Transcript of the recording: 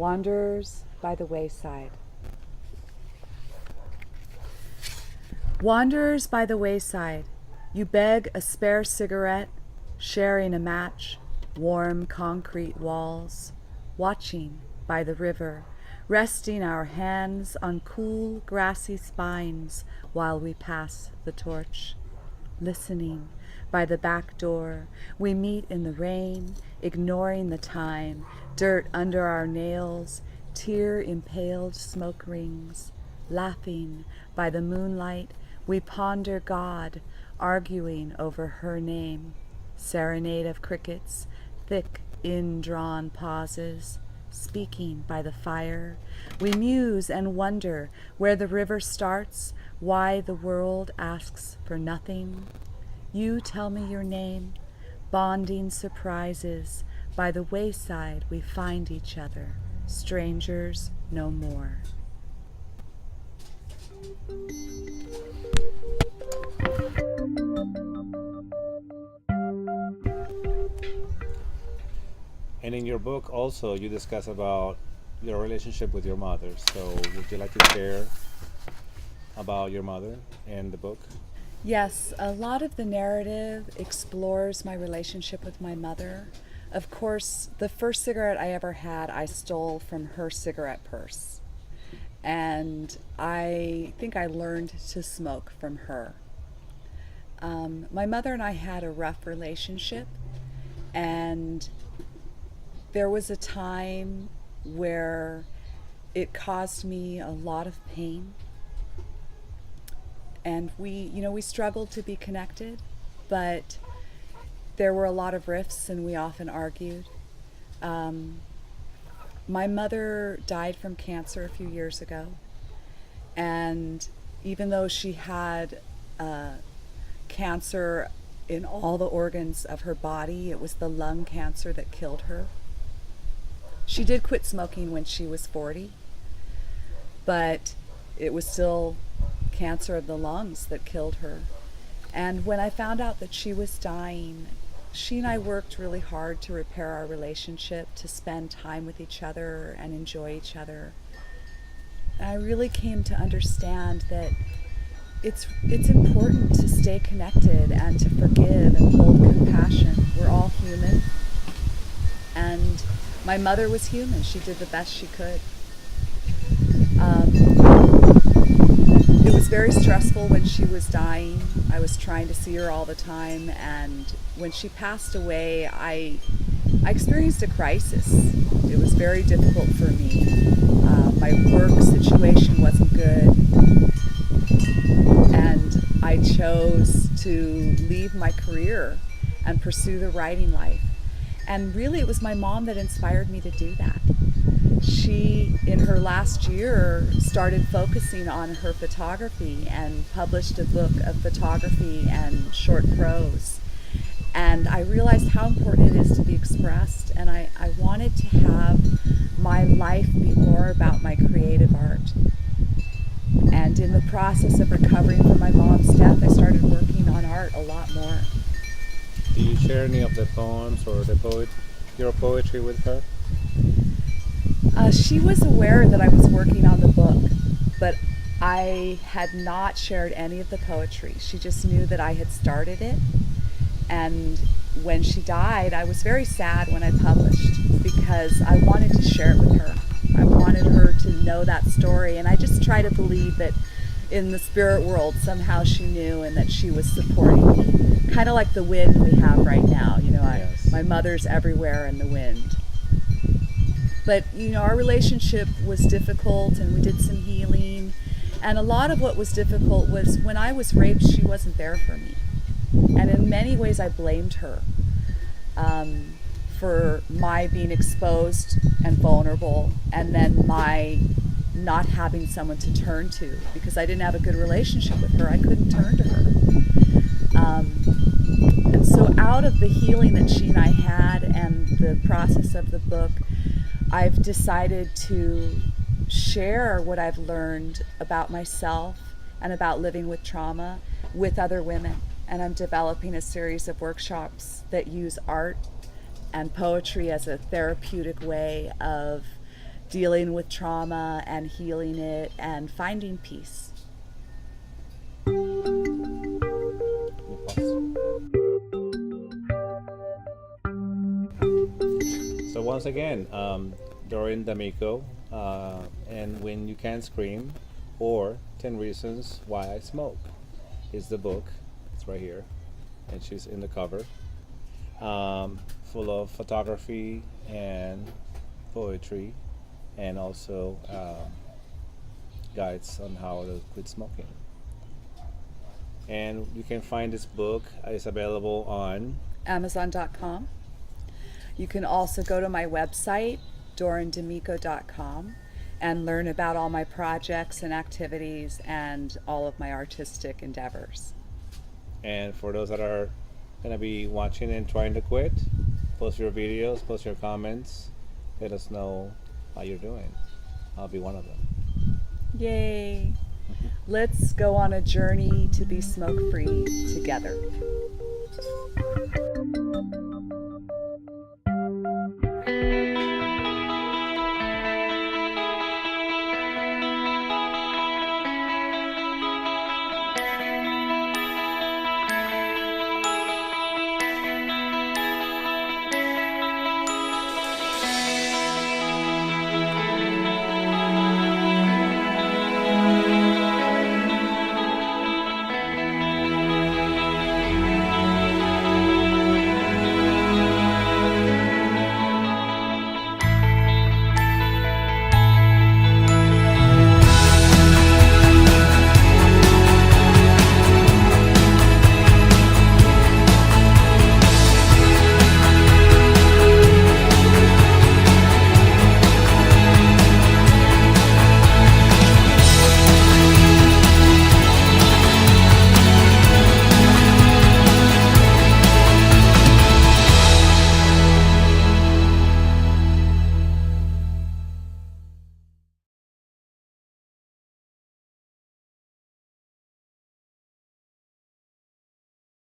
Wanderers by the wayside. Wanderers by the wayside, you beg a spare cigarette, sharing a match, warm concrete walls, watching by the river, resting our hands on cool grassy spines while we pass the torch. Listening by the back door, we meet in the rain, ignoring the time, dirt under our nails, tear-impaled smoke rings. Laughing by the moonlight, we ponder God, arguing over her name. Serenade of crickets, thick indrawn pauses, speaking by the fire. We muse and wonder where the river starts, why the world asks for nothing. You tell me your name, bonding surprises. By the wayside we find each other, strangers no more. And in your book also you discuss about your relationship with your mother. So would you like to share about your mother and the book? Yes, a lot of the narrative explores my relationship with my mother. Of course, the first cigarette I ever had, I stole from her cigarette purse. And I think I learned to smoke from her. My mother and I had a rough relationship, and there was a time where it caused me a lot of pain. And we struggled to be connected, but there were a lot of rifts and we often argued. My mother died from cancer a few years ago, and even though she had cancer in all the organs of her body, it was the lung cancer that killed her. She did quit smoking when she was 40, but it was still cancer of the lungs that killed her. And when I found out that she was dying, she and I worked really hard to repair our relationship, to spend time with each other and enjoy each other. And I really came to understand that it's important to stay connected and to forgive and hold compassion. We're all human. And my mother was human. She did the best she could. It was very stressful when she was dying. I was trying to see her all the time, and when she passed away, I experienced a crisis. It was very difficult for me. My work situation wasn't good, and I chose to leave my career and pursue the writing life. And really, it was my mom that inspired me to do that. She, in her last year, started focusing on her photography and published a book of photography and short prose. And I realized how important it is to be expressed, and I wanted to have my life be more about my creative art. And in the process of recovering from my mom's death, I started working on art a lot more. Do you share any of the poems or your poetry with her? She was aware that I was working on the book, but I had not shared any of the poetry. She just knew that I had started it. And when she died, I was very sad when I published, because I wanted to share it with her. I wanted her to know that story, and I just try to believe that in the spirit world somehow she knew and that she was supporting me. Kind of like the wind we have right now. Yes. My mother's everywhere in the wind. But, our relationship was difficult, and we did some healing. And a lot of what was difficult was when I was raped, she wasn't there for me. And in many ways, I blamed her for my being exposed and vulnerable, and then my not having someone to turn to, because I didn't have a good relationship with her. I couldn't turn to her. And so out of the healing that she and I had and the process of the book, I've decided to share what I've learned about myself and about living with trauma with other women. And I'm developing a series of workshops that use art and poetry as a therapeutic way of dealing with trauma and healing it and finding peace. So once again, Doren Damico, and When You Can't Scream, or 10 Reasons Why I Smoke is the book. It's right here, and she's in the cover, full of photography and poetry, and also guides on how to quit smoking. And you can find this book. It's available on Amazon.com. You can also go to my website, dorendamico.com, and learn about all my projects and activities and all of my artistic endeavors. And for those that are going to be watching and trying to quit, post your videos, post your comments, let us know how you're doing. I'll be one of them. Yay! Let's go on a journey to be smoke-free together.